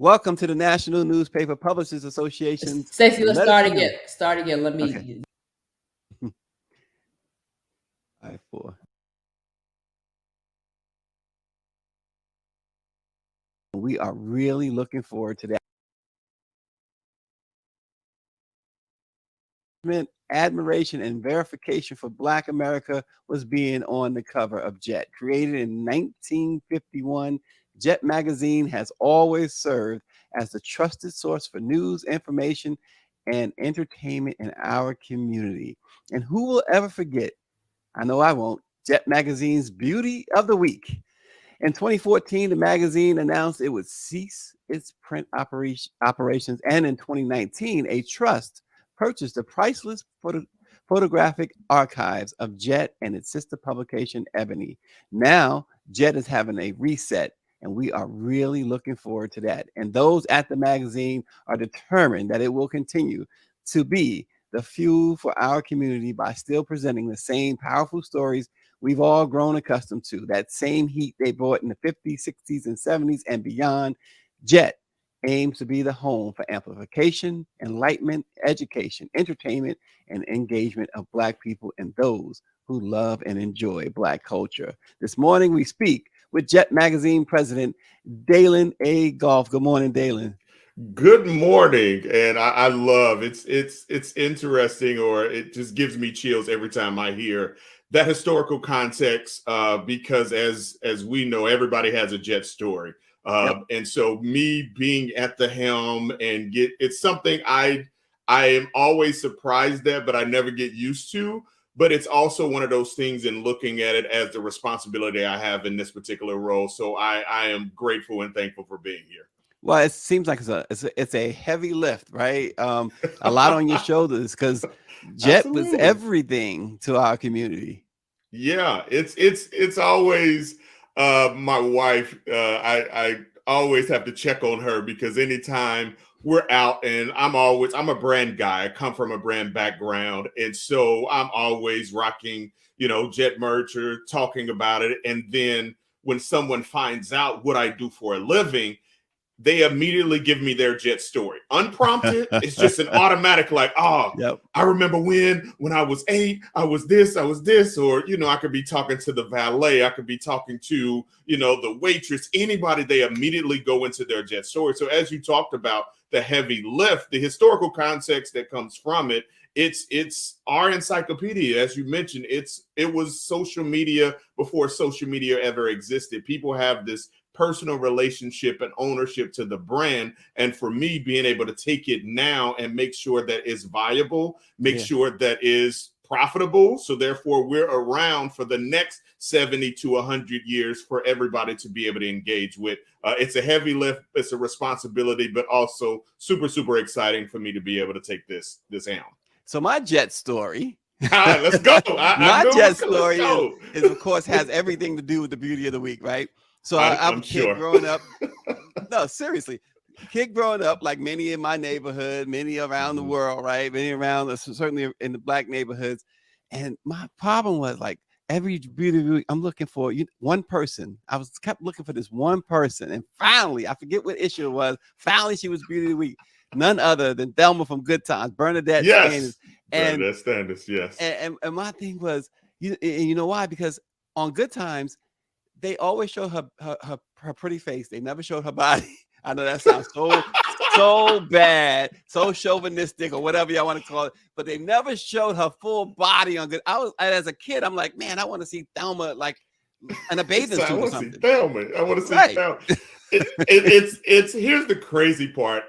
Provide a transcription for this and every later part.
Welcome to the National Newspaper Publishers Association's Stacey, let's Let It start Be again. Known. Start again. Let me. Okay. 5-4. We are really looking forward to that. Admiration and verification for Black America was being on the cover of Jet. Created in 1951, Jet magazine has always served as the trusted source for news, information, and entertainment in our community. And who will ever forget? I know I won't. Jet magazine's Beauty of the Week. In 2014, the magazine announced it would cease its print operations, and in 2019, a trust purchased the priceless photographic archives of Jet and its sister publication, Ebony. Now, Jet is having a reset, and we are really looking forward to that. And those at the magazine are determined that it will continue to be the fuel for our community by still presenting the same powerful stories we've all grown accustomed to. That same heat they brought in the 50s, 60s, and 70s and beyond. Jet aims to be the home for amplification, enlightenment, education, entertainment, and engagement of Black people and those who love and enjoy Black culture. This morning we speak with Jet Magazine President Dalen A. Goff. Good morning, Dalen. Good morning, and I love it's interesting, or it just gives me chills every time I hear that historical context, because as we know, everybody has a Jet story, and so me being at the helm and it's something I am always surprised at, but I never get used to. But it's also one of those things in looking at it as the responsibility I have in this particular role. So I am grateful and thankful for being here. Well, it seems like it's a heavy lift, right? A lot on your shoulders because Jet was everything to our community. Yeah, it's always my wife. I always have to check on her because anytime we're out, and I'm a brand guy. I come from a brand background, and so I'm always rocking, Jet merch or talking about it. And then when someone finds out what I do for a living, they immediately give me their Jet story. Unprompted, it's just an automatic, like, I remember when I was 8, I was this, or, I could be talking to the valet, I could be talking to, the waitress, anybody, they immediately go into their Jet story. So as you talked about the heavy lift, the historical context that comes from it, it's our encyclopedia. As you mentioned, it was social media before social media ever existed. People have this personal relationship and ownership to the brand. And for me, being able to take it now and make sure that it's viable, make sure that is profitable. So therefore, we're around for the next 70 to 100 years for everybody to be able to engage with. It's a heavy lift. It's a responsibility, but also super, super exciting for me to be able to take this helm. So my Jet story. Let's go. My Jet story is, of course, has everything to do with the Beauty of the Week, right? So I'm a kid growing up. No, seriously, kid growing up, like many in my neighborhood, many around the world, right? Many around, certainly in the Black neighborhoods. And my problem was like every Beauty of the Week, I'm looking for one person. I kept looking for this one person. And finally, I forget what issue it was. Finally, she was Beauty of the Week. None other than Thelma from Good Times, Bernadette Standish. Bernadette Standish, yes. And my thing was, you know why? Because on Good Times, they always show her pretty face. They never showed her body. I know that sounds so bad, so chauvinistic, or whatever y'all want to call it. But they never showed her full body on Good. As a kid, I'm like, man, I want to see Thelma like in a bathing suit or something. I want to see Thelma. It's here's the crazy part.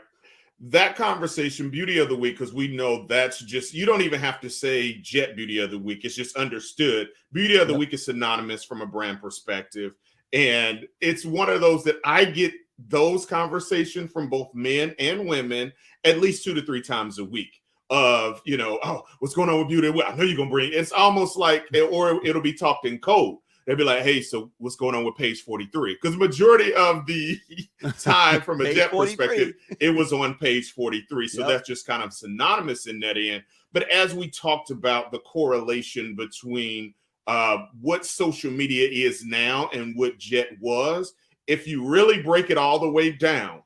That conversation, Beauty of the Week, because we know that's just, you don't even have to say Jet Beauty of the Week. It's just understood. Beauty of the Week is synonymous from a brand perspective. And it's one of those that I get those conversations from both men and women at least 2 to 3 times a week of, what's going on with Beauty? I know you're going to bring, it's almost like, or it'll be talked in code. They'd be like, hey, so what's going on with page 43? Because the majority of the time from a Jet perspective, it was on page 43. So that's just kind of synonymous in that end. But as we talked about the correlation between what social media is now and what Jet was, if you really break it all the way down,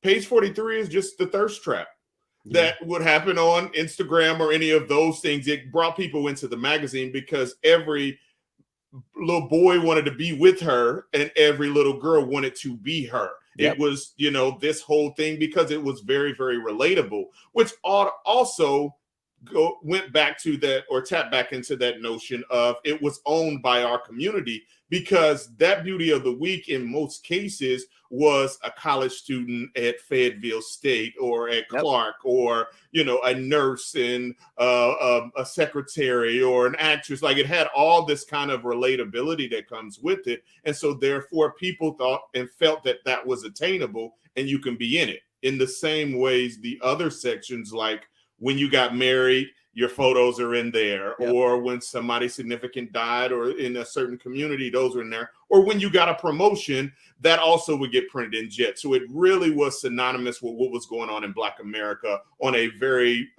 Page 43 is just the thirst trap Yeah. that would happen on Instagram or any of those things. It brought people into the magazine because every little boy wanted to be with her and every little girl wanted to be her. It Yep. was, this whole thing because it was very, very relatable, which also went back to that, or tapped back into that notion of it was owned by our community, because that beauty of the week in most cases was a college student at Fayetteville State or at Yep. Clark, or a nurse and a secretary or an actress. Like, it had all this kind of relatability that comes with it, and so therefore people thought and felt that that was attainable and you can be in it. In the same ways, the other sections, like when you got married, your photos are in there, Yep. or when somebody significant died, or in a certain community, those are in there, or when you got a promotion, that also would get printed in Jet. So it really was synonymous with what was going on in Black America on a very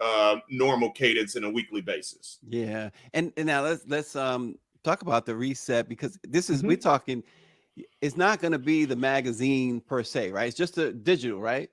normal cadence in a weekly basis. Yeah. And now let's talk about the reset, because this is, we're Mhm. talking, it's not going to be the magazine per se, right? It's just a digital, right?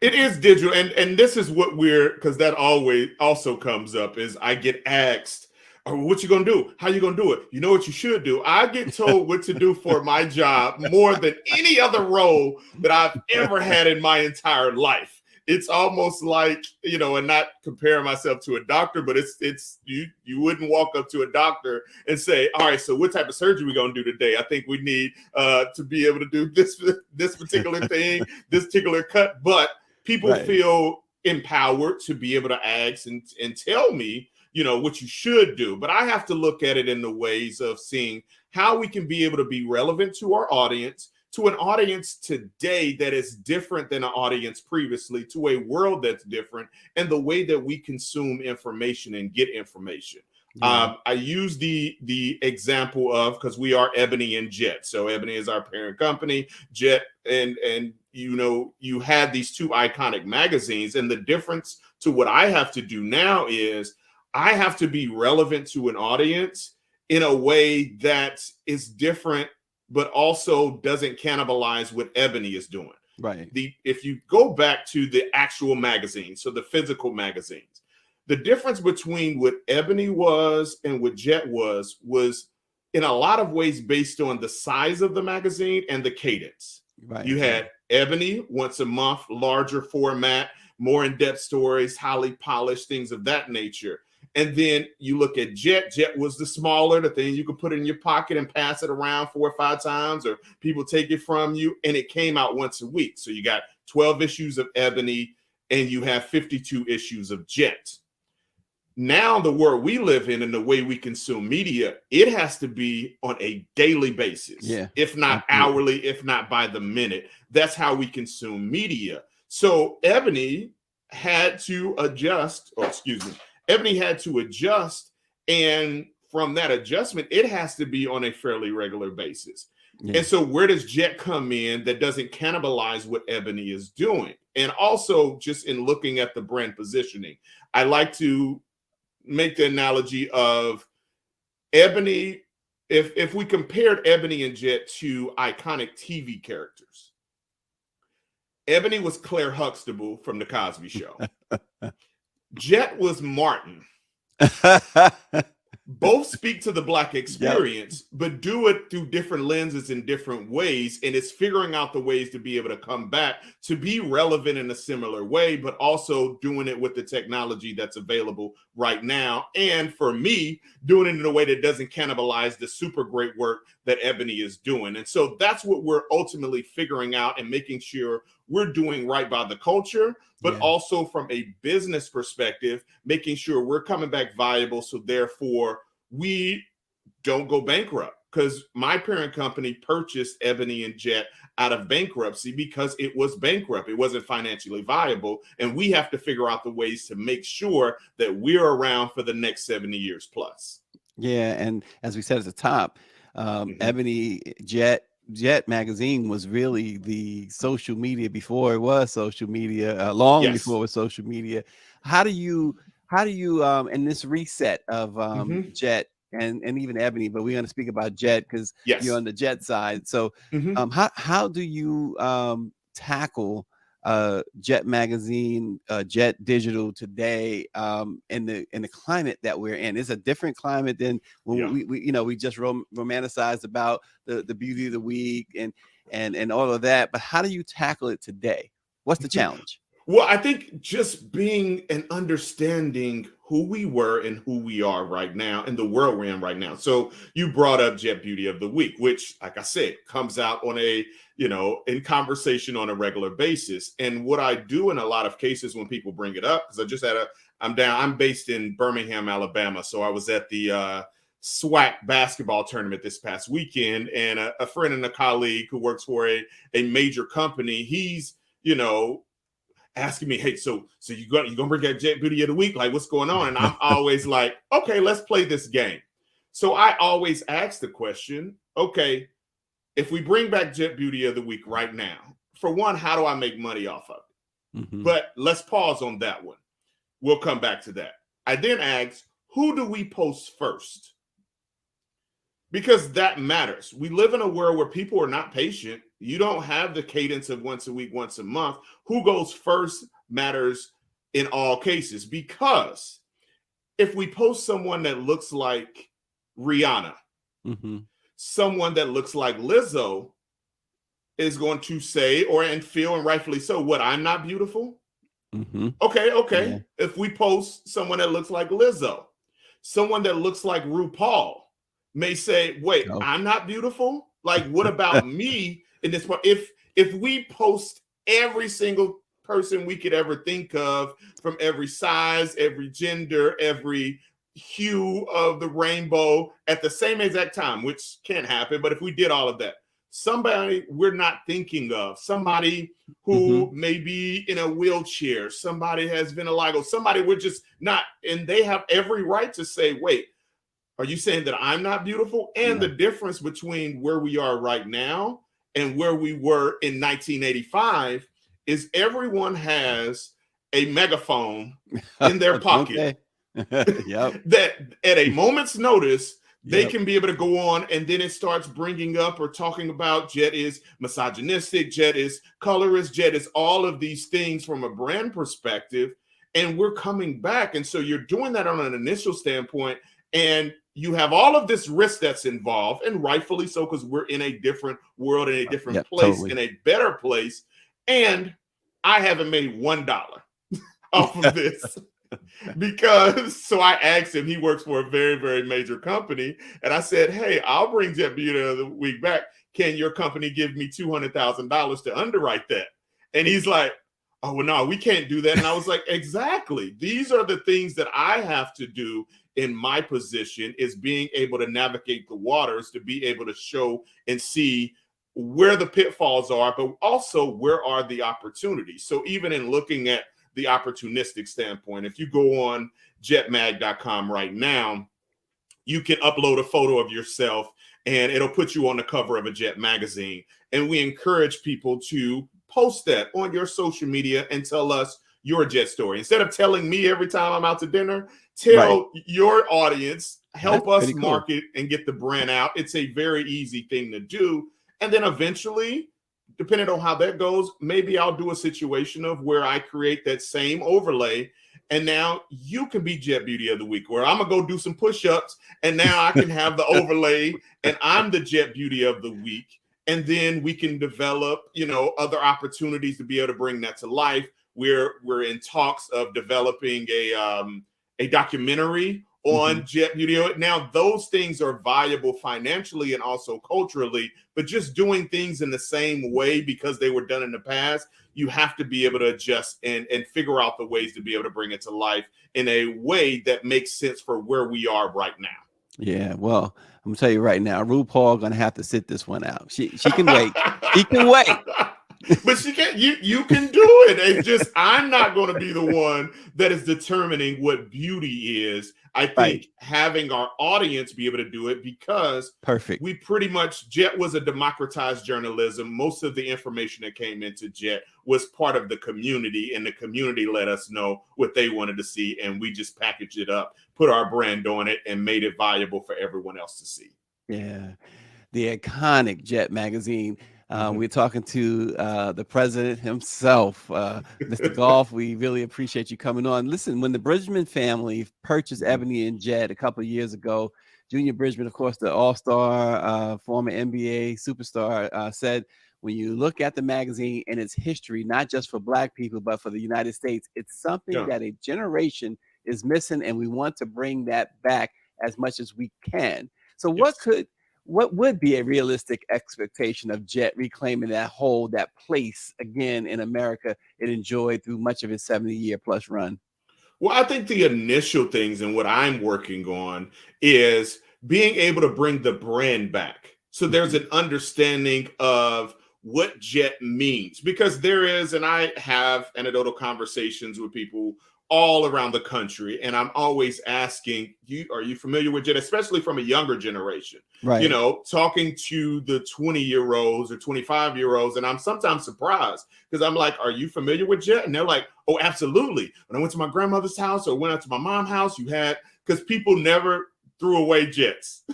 It is digital, and this is what because that always also comes up, is I get asked, "Oh, what you gonna do? How you gonna do it? You know what you should do?" I get told what to do for my job more than any other role that I've ever had in my entire life. It's almost like, and not comparing myself to a doctor, but it's you wouldn't walk up to a doctor and say, "All right, so what type of surgery we gonna do today? I think we need to be able to do this particular thing, this particular cut." But people Right. feel empowered to be able to ask and tell me, what you should do. But I have to look at it in the ways of seeing how we can be able to be relevant to our audience, to an audience today that is different than an audience previously, to a world that's different, and the way that we consume information and get information. Yeah. I use the example of, because we are Ebony and Jet. So Ebony is our parent company, Jet, and you had these two iconic magazines, and the difference to what I have to do now is I have to be relevant to an audience in a way that is different, but also doesn't cannibalize what Ebony is doing. Right. If you go back to the actual magazine, so the physical magazines, the difference between what Ebony was and what Jet was in a lot of ways based on the size of the magazine and the cadence. Right. You had Ebony once a month, larger format, more in-depth stories, highly polished, things of that nature. And then you look at Jet. Jet was the smaller, the thing you could put in your pocket and pass it around 4 or 5 times, or people take it from you. And it came out once a week. So you got 12 issues of Ebony and you have 52 issues of Jet. Now, the world we live in and the way we consume media, it has to be on a daily basis, if not hourly, if not by the minute. That's how we consume media. So Ebony had to adjust, Ebony had to adjust. And from that adjustment, it has to be on a fairly regular basis. Yeah. And so where does Jet come in that doesn't cannibalize what Ebony is doing? And also, just in looking at the brand positioning, I like to make the analogy of Ebony. If we compared Ebony and Jet to iconic TV characters, Ebony was Claire Huxtable from The Cosby Show. Jet was Martin. Both speak to the Black experience, but do it through different lenses in different ways. And it's figuring out the ways to be able to come back to be relevant in a similar way, but also doing it with the technology that's available right now. And for me, doing it in a way that doesn't cannibalize the super great work that Ebony is doing. And so that's what we're ultimately figuring out and making sure we're doing right by the culture, but also from a business perspective, making sure we're coming back viable. So therefore we don't go bankrupt, because my parent company purchased Ebony and Jet out of bankruptcy because it was bankrupt. It wasn't financially viable. And we have to figure out the ways to make sure that we're around for the next 70 years plus. Yeah. And as we said at the top, Ebony Jet magazine was really the social media before it was social media, long before it was social media. How do you in this reset of Jet and even Ebony, but we're going to speak about Jet because you're on the Jet side. So how do you tackle Jet magazine, Jet digital today, in the climate that we're in. It's a different climate than when Yeah. we just romanticized about the beauty of the week and all of that. But how do you tackle it today? What's the challenge? Well, I think just being and understanding who we were and who we are right now and the world we're in right now. So you brought up Jet Beauty of the Week, which, like I said, comes out on a, in conversation on a regular basis. And what I do in a lot of cases when people bring it up, because I'm based in Birmingham, Alabama. So I was at the SWAC basketball tournament this past weekend, and a friend and a colleague who works for a major company, he's, asking me, hey, so you gonna bring that Jet Beauty of the Week? Like, what's going on? And I'm always like, okay, let's play this game. So I always ask the question, okay, if we bring back Jet Beauty of the Week right now, for one, how do I make money off of it? Mm-hmm. But let's pause on that one. We'll come back to that. I then ask, who do we post first? Because that matters. We live in a world where people are not patient. You don't have the cadence of once a week, once a month. Who goes first matters in all cases. Because if we post someone that looks like Rihanna, mm-hmm. someone that looks like Lizzo is going to say, and feel, and rightfully so, what, I'm not beautiful? Mm-hmm. Okay. Yeah. If we post someone that looks like Lizzo, someone that looks like RuPaul may say, wait, I'm not beautiful? Like, what about me in this part? If we post every single person we could ever think of, from every size, every gender, every hue of the rainbow at the same exact time, which can't happen, but if we did all of that, somebody we're not thinking of, somebody who may be in a wheelchair, somebody has vitiligo, somebody we're just not, and they have every right to say, wait, are you saying that I'm not beautiful? And the difference between where we are right now and where we were in 1985 is everyone has a megaphone in their pocket. That at a moment's notice, they can be able to go on, and then it starts bringing up or talking about Jet is misogynistic, Jet is colorist, Jet is all of these things from a brand perspective. And we're coming back. And so you're doing that on an initial standpoint. And you have all of this risk that's involved, and rightfully so, because we're in a different world, in a different place, in a better place. And I haven't made $1 off of this. Because so I asked him, he works for a very, very major company. And I said, hey, I'll bring Jet Beauty of the Week back. Can your company give me $200,000 to underwrite that? And he's like, oh, well, no, we can't do that. And I was like, exactly. These are the things that I have to do in my position, is being able to navigate the waters, to be able to show and see where the pitfalls are, but also where are the opportunities. So even in looking at the opportunistic standpoint, if you go on jetmag.com right now, you can upload a photo of yourself and it'll put you on the cover of a Jet magazine. And we encourage people to post that on your social media and tell us your Jet story. Instead of telling me every time I'm out to dinner, tell your audience, help us market and get the brand out. It's a very easy thing to do. And then eventually, depending on how that goes, maybe I'll do a situation of where I create that same overlay. And now you can be Jet Beauty of the Week, where I'm going to go do some push-ups. And now I can have the overlay and I'm the Jet Beauty of the Week. And then we can develop, other opportunities to be able to bring that to life. We're in talks of developing a documentary on Jet Beauty. Now, those things are viable financially and also culturally, but just doing things in the same way because they were done in the past, you have to be able to adjust and figure out the ways to be able to bring it to life in a way that makes sense for where we are right now. Yeah, well, I'm gonna tell you right now, RuPaul gonna have to sit this one out. She can wait. She can wait. But she can't. You can do it. It's just I'm not going to be the one that is determining what beauty is. I think having our audience be able to do it, because we pretty much, Jet was a democratized journalism. Most of the information that came into Jet was part of the community, and the community let us know what they wanted to see, and we just packaged it up, put our brand on it, and made it viable for everyone else to see. Yeah, the iconic Jet magazine. Mhm. We're talking to the president himself, Mr. Golf. We really appreciate you coming on. Listen, when the Bridgman family purchased Mhm. Ebony and Jet a couple of years ago, Junior Bridgman, of course, the all-star, former NBA superstar, said, when you look at the magazine and its history, not just for Black people, but for the United States, it's something Yeah. that a generation is missing, and we want to bring that back as much as we can. So, Yes. what would be a realistic expectation of Jet reclaiming that place again in America it enjoyed through much of its 70-year plus run? Well, I think the initial things and what I'm working on is being able to bring the brand back. So there's Mhm. an understanding of what Jet means because there is, and I have anecdotal conversations with people all around the country, and I'm always asking, you are you familiar with Jet, especially from a younger generation? You Right. know, talking to the 20-year-olds or 25-year-olds, and I'm sometimes surprised because I'm like, "Are you familiar with Jet?" And they're like, "Oh, absolutely." When I went to my grandmother's house or went out to my mom's house, you had because people never threw away Jets.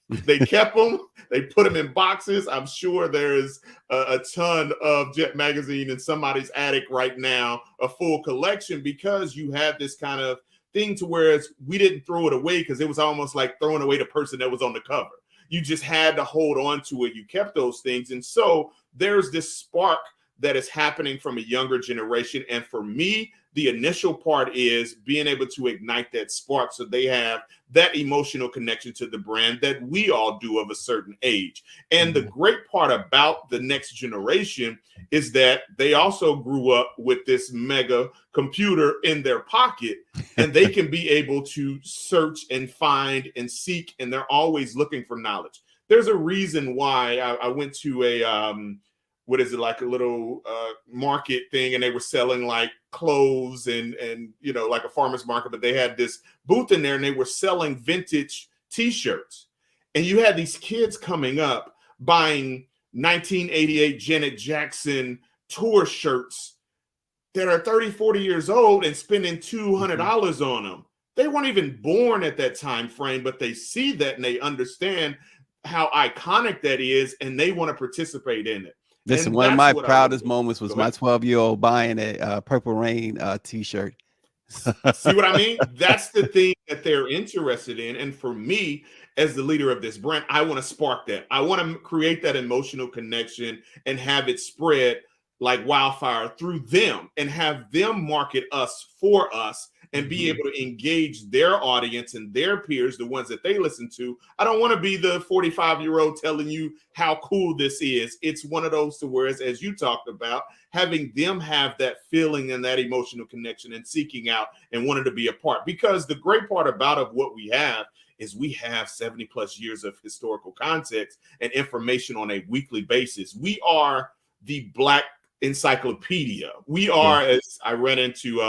They kept them. They put them in boxes. I'm sure there's a ton of Jet magazine in somebody's attic right now, a full collection, because you had this kind of thing to where we didn't throw it away because it was almost like throwing away the person that was on the cover. You just had to hold on to it. You kept those things. And so there's this spark that is happening from a younger generation. And for me, the initial part is being able to ignite that spark so they have that emotional connection to the brand that we all do of a certain age. And the Yeah. great part about the next generation is that they also grew up with this mega computer in their pocket and they can be able to search and find and seek, and they're always looking for knowledge. There's a reason why I went to a what is it, like a little market thing, and they were selling like clothes and you know, like a farmer's market, but they had this booth in there and they were selling vintage t-shirts, and you had these kids coming up buying 1988 Janet Jackson tour shirts that are 30, 40 years old and spending Mhm. $200 on them. They weren't even born at that time frame, but they see that and they understand how iconic that is, and they want to participate in it. Listen, And one of that's my what I want to proudest do. moments was Go my ahead. 12-year-old buying a Purple Rain t-shirt. See what I mean? That's the thing that they're interested in. And for me, as the leader of this brand, I want to spark that. I want to create that emotional connection and have it spread like wildfire through them and have them market us for us and be Mhm. able to engage their audience and their peers, the ones that they listen to. I don't want to be the 45-year-old telling you how cool this is. It's one of those to where, as you talked about, having them have that feeling and that emotional connection and seeking out and wanting to be a part. Because the great part about of what we have is we have 70 plus years of historical context and information on a weekly basis. We are the Black encyclopedia. We Yeah. are, as I ran into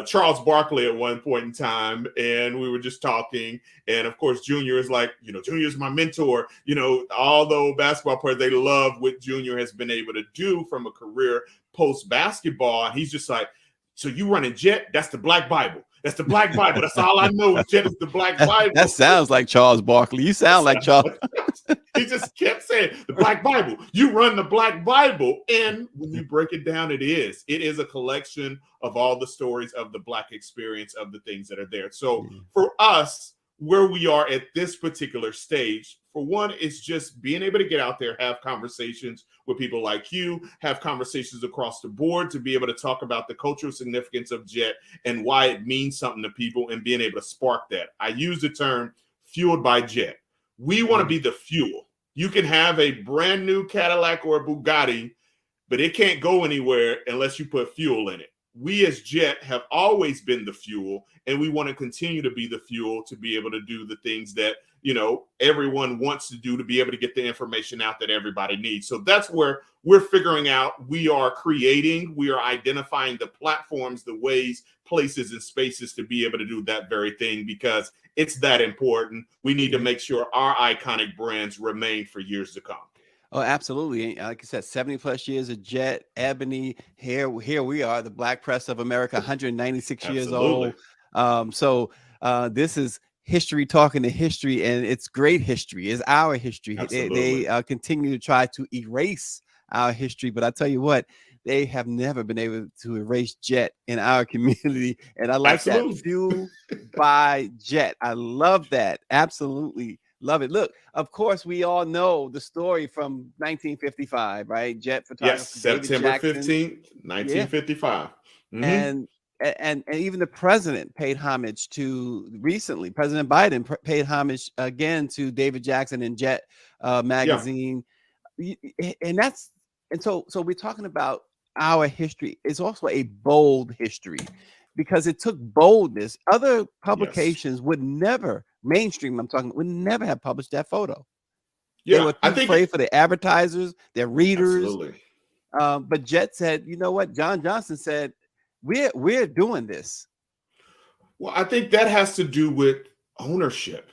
Charles Barkley at one point in time, and we were just talking. And of course, Junior is like, you know, Junior is my mentor. You know, all the old basketball players, they love what Junior has been able to do from a career post basketball. And he's just like, so you running Jet? That's the Black Bible. That's the Black Bible. That's all I know. Jet is the Black That Bible. sounds like Charles Barkley. You sound like Charles. He just kept saying the Black Bible. You run the Black Bible. And when you break it down, it is a collection of all the stories of the Black experience, of the things that are there. So Yeah. for us, where we are at this particular stage, for one, it's just being able to get out there, have conversations with people like you, have conversations across the board to be able to talk about the cultural significance of Jet and why it means something to people, and being able to spark that. I use the term fueled by Jet. We want to Yeah. be the fuel. You can have a brand new Cadillac or a Bugatti, but it can't go anywhere unless you put fuel in it. We as Jet have always been the fuel, and we want to continue to be the fuel to be able to do the things that, you know, everyone wants to do, to be able to get the information out that everybody needs. So that's where we're figuring out. We are creating, we are identifying the platforms, the ways, places, and spaces to be able to do that very thing, because it's that important. We need to Yeah. make sure our iconic brands remain for years to come. Oh, absolutely. And like I said, 70 plus years of Jet, Ebony. Here we are, the Black Press of America, 196 years Absolutely. old. So this is history talking to history, and it's great history. It's our history. They Absolutely. continue to try to erase our history, but I tell you what, they have never been able to erase Jet in our community, and I like that. Absolutely. Fuel by Jet. I love that. Absolutely love it. Look, of course, we all know the story from 1955, right? Jet Yes, photographer David September Jackson. 15th, Yeah, 1955. Mm-hmm. and and even the president paid homage to recently. President Biden paid homage again to David Jackson and Jet Yeah. magazine. And that's so we're talking about our history. It's also a bold history because it took boldness. Other Yes. publications would never, mainstream I'm talking, would never have published that photo. They Yeah. were I too think afraid for their advertisers, their readers. absolutely. But Jet said, you know what? John Johnson said, we're doing this. Well, I think that has to do with ownership.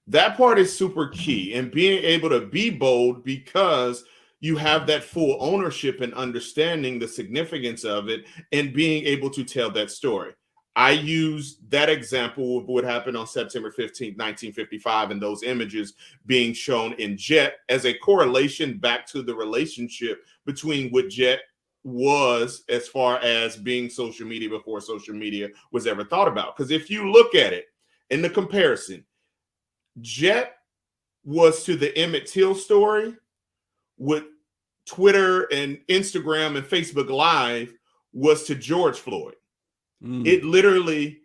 That part is super key, and being able to be bold because you have that full ownership and understanding the significance of it and being able to tell that story. I use that example of what happened on September 15th, 1955, and those images being shown in Jet as a correlation back to the relationship between what Jet was as far as being social media before social media was ever thought about. Because if you look at it in the comparison, Jet was to the Emmett Till story what Twitter and Instagram and Facebook Live was to George Floyd. Mm, It literally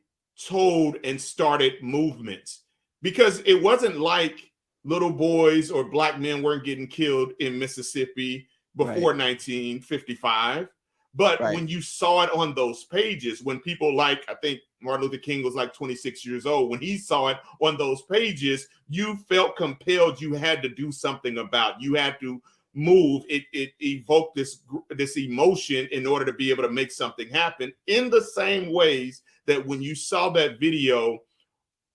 told and started movements because it wasn't like little boys or black men weren't getting killed in Mississippi right, before 1955. But right. when you saw it on those pages, when people like, I think Martin Luther King was like 26 years old, when he saw it on those pages, you felt compelled. You had to do something about. You had to move. It evoked this emotion in order to be able to make something happen. In the same ways that when you saw that video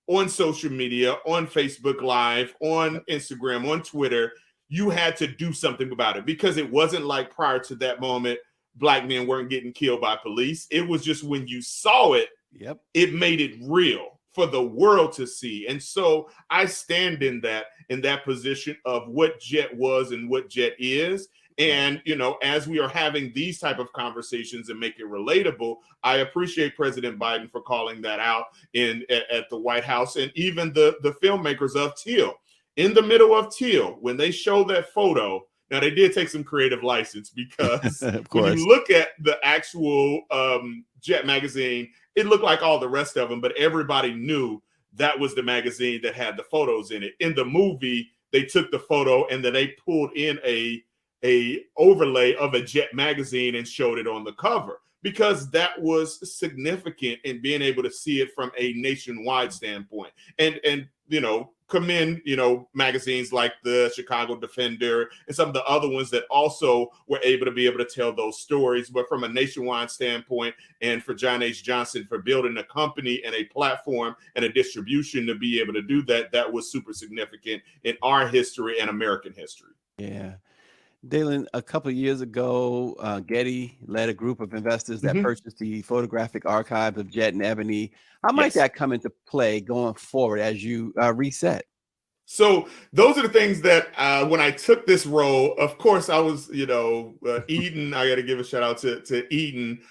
on social media, on Facebook Live, on Instagram, on Twitter, you had to do something about it because it wasn't like prior to that moment, black men weren't getting killed by police. It was just when you saw it, Yep. it made it real for the world to see. And so I stand in that position of what Jet was and what Jet is. Right. And as we are having these type of conversations and make it relatable, I appreciate President Biden for calling that out at the White House, and even the filmmakers of Till. In the middle of Till, when they show that photo, now they did take some creative license because Of when you course. look at the actual Jet magazine, it looked like all the rest of them, but everybody knew that was the magazine that had the photos in it. In the movie, they took the photo and then they pulled in a overlay of a Jet magazine and showed it on the cover because that was significant in being able to see it from a nationwide standpoint. And commend magazines like the Chicago Defender and some of the other ones that also were able to tell those stories. But from a nationwide standpoint, and for John H. Johnson for building a company and a platform and a distribution to be able to do that, that was super significant in our history and American history. Yeah. Dalen, a couple of years ago, Getty led a group of investors that Mm-hmm. purchased the photographic archive of Jet and Ebony. How might Yes. that come into play going forward as you reset? So those are the things that when I took this role, of course, I was, Eden. I got to give a shout out to Eden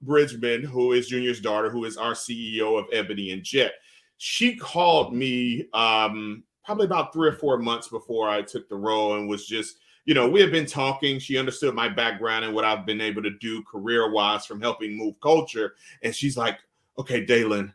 Bridgman, who is Junior's daughter, who is our CEO of Ebony and Jet. She called me probably about 3 or 4 months before I took the role and was just, we had been talking. She understood my background and what I've been able to do career-wise from helping move culture. And she's like, okay, Dalen,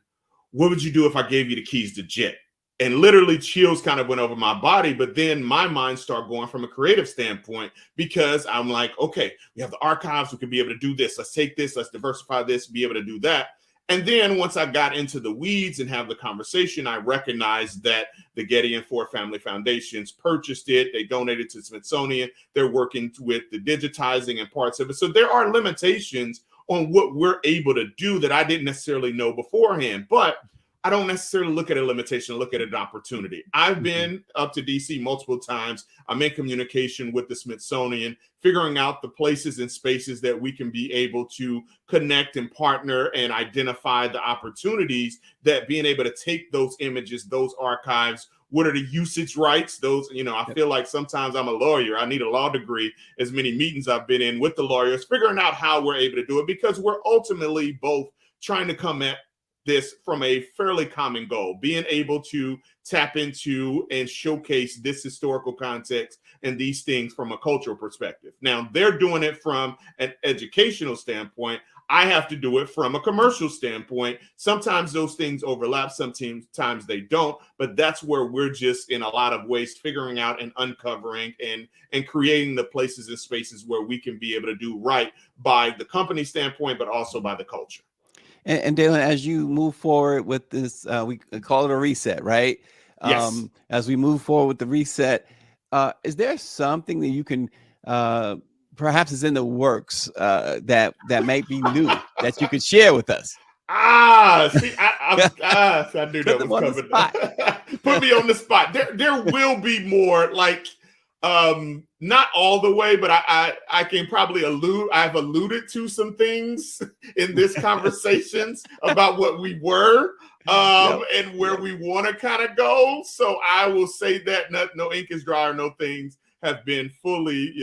what would you do if I gave you the keys to Jet? And literally chills kind of went over my body. But then my mind started going from a creative standpoint because I'm like, okay, we have the archives. We can be able to do this. Let's take this. Let's diversify this, be able to do that. And then once I got into the weeds and have the conversation, I recognized that the Getty and Ford Family Foundations purchased it. They donated to Smithsonian. They're working with the digitizing and parts of it. So there are limitations on what we're able to do that I didn't necessarily know beforehand. But I don't necessarily look at a limitation, look at an opportunity. I've Mhm. been up to DC multiple times. I'm in communication with the Smithsonian, figuring out the places and spaces that we can be able to connect and partner and identify the opportunities that being able to take those images, those archives, what are the usage rights? Those, I Yep. feel like sometimes I'm a lawyer. I need a law degree, as many meetings I've been in with the lawyers, figuring out how we're able to do it, because we're ultimately both trying to come at this from a fairly common goal, being able to tap into and showcase this historical context and these things from a cultural perspective. Now, they're doing it from an educational standpoint. I have to do it from a commercial standpoint. Sometimes those things overlap, sometimes they don't, but that's where we're just in a lot of ways figuring out and uncovering and creating the places and spaces where we can be able to do right by the company standpoint, but also by the culture. And Dalen, as you move forward with this, we call it a reset, right? Yes. As we move forward with the reset, is there something that you can, perhaps is in the works, that might be new that you could share with us? See, I knew Put that them was on the coming. spot. Put me on the spot. There will be more, like, not all the way, but I can probably I've alluded to some things in this conversations about what we were, Yep. and where Yep. we want to kind of go. So I will say that no ink is dry, or no things have been fully,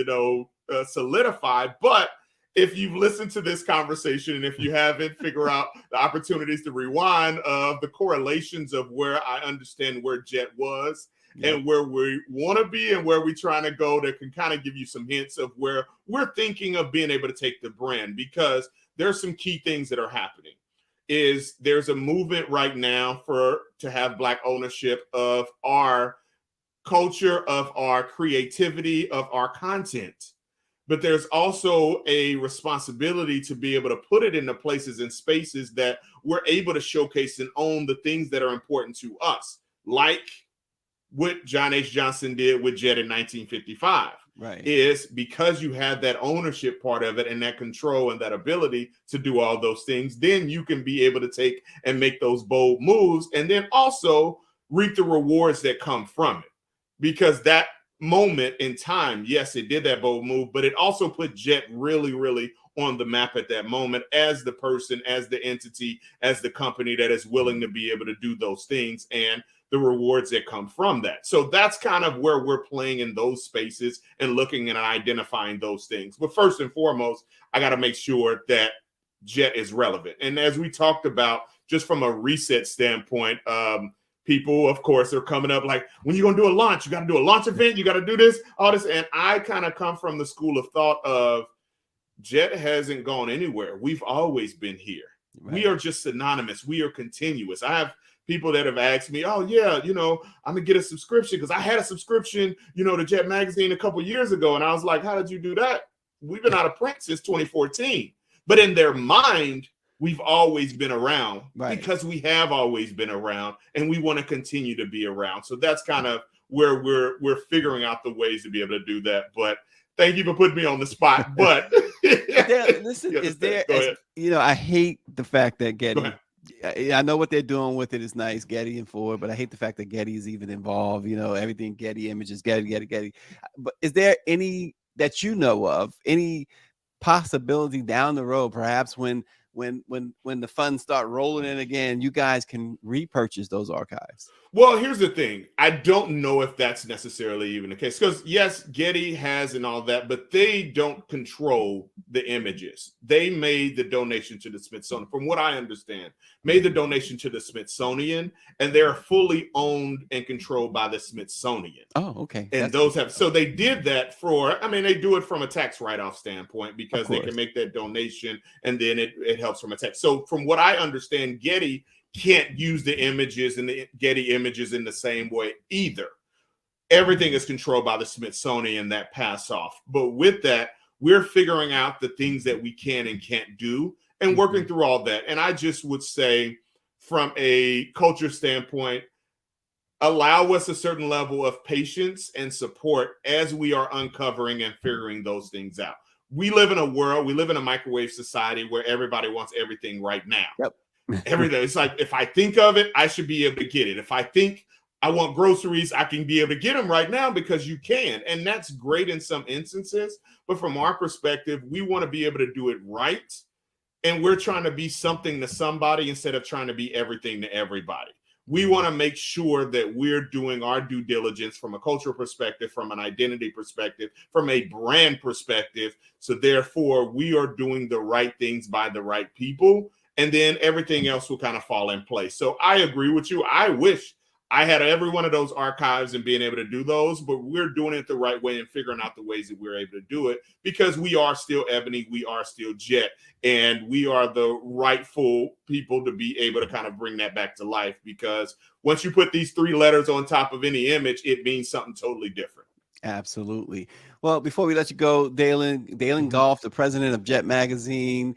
solidified, but if you've listened to this conversation and if you haven't, figure out the opportunities to rewind of the correlations of where I understand where Jet was Yep. and where we want to be and where we're trying to go, that can kind of give you some hints of where we're thinking of being able to take the brand, because there's some key things that are happening. There's a movement right now to have Black ownership of our culture, of our creativity, of our content. But there's also a responsibility to be able to put it into places and spaces that we're able to showcase and own the things that are important to us, like what John H. Johnson did with Jet in 1955. Right. Is because you have that ownership part of it and that control and that ability to do all those things, then you can be able to take and make those bold moves, and then also reap the rewards that come from it. Because that moment in time, yes, it did that bold move, but it also put Jet really, really on the map at that moment as the person, as the entity, as the company that is willing to be able to do those things, and the rewards that come from that. So that's kind of where we're playing in those spaces and looking and identifying those things. But first and foremost, I got to make sure that Jet is relevant. And as we talked about, just from a reset standpoint, people, of course, are coming up like, when you're going to do a launch, you got to do a launch event, you got to do this, all this. And I kind of come from the school of thought of Jet hasn't gone anywhere. We've always been here. We Right. are just synonymous. We are continuous. I have people that have asked me, oh, yeah, I'm going to get a subscription, because I had a subscription, to Jet Magazine a couple years ago. And I was like, how did you do that? We've been out of print since 2014. But in their mind, we've always been around, Right. because we have always been around, and we want to continue to be around. So that's kind of where we're figuring out the ways to be able to do that. But thank you for putting me on the spot. But Listen, you is understand. there, Go as ahead. I hate the fact that Go ahead. Getty, I know what they're doing with it is nice, Getty and Ford, but I hate the fact that Getty is even involved. Everything Getty images, Getty. But is there any that you know of, any possibility down the road, perhaps when the funds start rolling in again, you guys can repurchase those archives? Well, here's the thing. I don't know if that's necessarily even the case, because yes, Getty has and all that, but they don't control the images. They made the donation to the Smithsonian, from what I understand, made the donation to the Smithsonian, and they're fully owned and controlled by the Smithsonian. Oh, okay. And That's those good. have, so they did that they do it from a tax write-off standpoint, Of because they can course. make that donation, and then it helps from a tax. So from what I understand, Getty can't use the images and the Getty images in the same way either. Everything is controlled by the Smithsonian that pass off. But with that, we're figuring out the things that we can and can't do and working through all that. And I just would say, from a culture standpoint, allow us a certain level of patience and support as we are uncovering and figuring those things out. We live in a microwave society where everybody wants everything right now. Yep. Everything. It's like, if I think of it, I should be able to get it. If I think I want groceries, I can be able to get them right now, because you can. And that's great in some instances. But from our perspective, we want to be able to do it right. And we're trying to be something to somebody instead of trying to be everything to everybody. We want to make sure that we're doing our due diligence from a cultural perspective, from an identity perspective, from a brand perspective. So therefore, we are doing the right things by the right people, and then everything else will kind of fall in place. So I agree with you. I wish I had every one of those archives and being able to do those, but we're doing it the right way and figuring out the ways that we're able to do it, because we are still Ebony, we are still Jet, and we are the rightful people to be able to kind of bring that back to life, because once you put these 3 letters on top of any image, it means something totally different. Absolutely. Well, before we let you go, Dalen Golf, the president of Jet Magazine,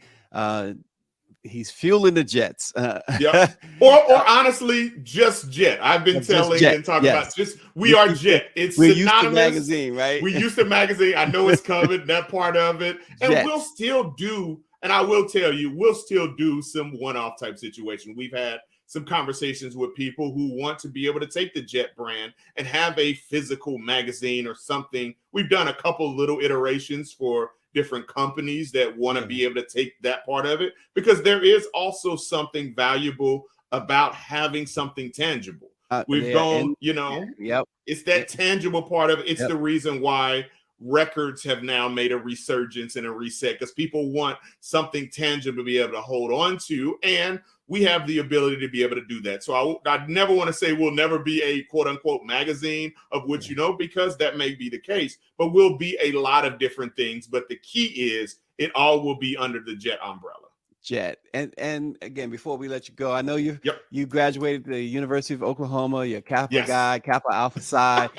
he's fueling the Jets. Yep. Or honestly, just Jet. I've been telling Jet. and talking Yes. about just we are Jet. It's we're synonymous. Used to magazine, right? We used to magazine. I know it's coming, that part of it. And Jets. we'll still do, and I will tell you, we'll still do some one-off type situation. We've had some conversations with people who want to be able to take the Jet brand and have a physical magazine or something. We've done a couple little iterations for different companies that want to be able to take that part of it, because there is also something valuable about having something tangible. We've gone, it's that tangible part of it. It's the reason why records have now made a resurgence and a reset, because people want something tangible to be able to hold on to, and we have the ability to be able to do that. So I never want to say we'll never be a quote unquote magazine of which, because that may be the case, but we'll be a lot of different things. But the key is it all will be under the Jet umbrella. Jet. And again, before we let you go, I know you graduated the University of Oklahoma, you're a Kappa guy, Kappa Alpha Psi.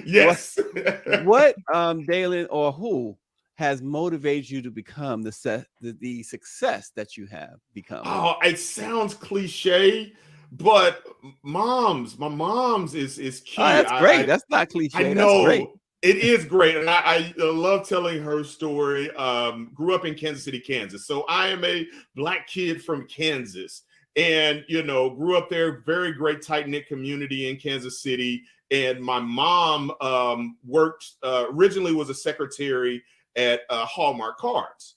Yes. What Dalen, or who has motivated you to become the success that you have become? Oh, it sounds cliche, but my mom's is key. Oh, that's great. That's not cliche. I know. That's great. It is great. And I love telling her story. Grew up in Kansas City, Kansas. So I am a Black kid from Kansas, and, grew up there, very great tight-knit community in Kansas City. And my mom worked, originally was a secretary at Hallmark Cards.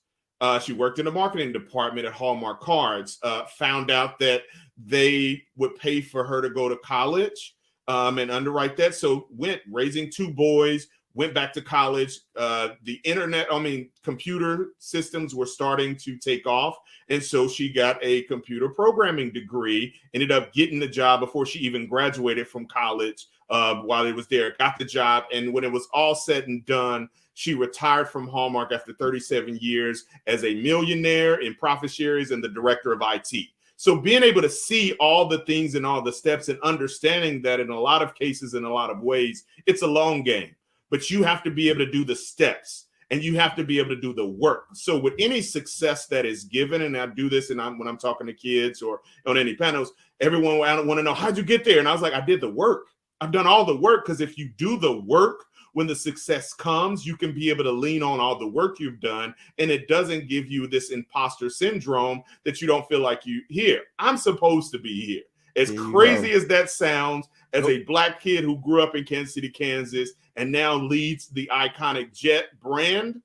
She worked in the marketing department at Hallmark Cards, found out that they would pay for her to go to college and underwrite that. So went, raising 2 boys, went back to college. The computer systems were starting to take off. And so she got a computer programming degree, ended up getting the job before she even graduated from college while it was there, got the job. And when it was all said and done, she retired from Hallmark after 37 years as a millionaire in profit shares and the director of IT. So being able to see all the things and all the steps, and understanding that in a lot of cases, in a lot of ways, it's a long game, but you have to be able to do the steps and you have to be able to do the work. So with any success that is given, and I do this when I'm talking to kids or on any panels, everyone want to know, how'd you get there? And I was like, I did the work. I've done all the work, because if you do the work, when the success comes, you can be able to lean on all the work you've done, and it doesn't give you this imposter syndrome that you don't feel like you here. I'm supposed to be here. As crazy as that sounds, as a Black kid who grew up in Kansas City, Kansas, and now leads the iconic Jet brand,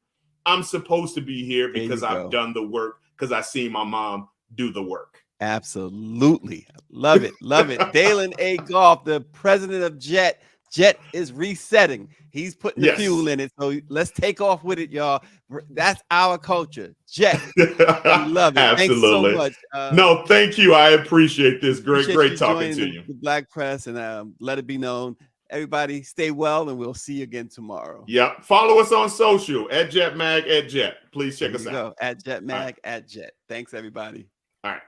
I'm supposed to be here because I've done the work, because I see my mom do the work. Absolutely. Love it. Love it. Dalen A. Golf, the president of Jet. Jet is resetting. He's putting the fuel in it. So let's take off with it, y'all. That's our culture. Jet. I love it. Absolutely. Thanks so much. No, thank you. I appreciate this. Great talking to you. The Black Press, and let it be known. Everybody stay well, and we'll see you again tomorrow. Yeah. Follow us on social at Jet Mag at Jet. Please check us out. At Jet Mag at Jet. Thanks, everybody. All right.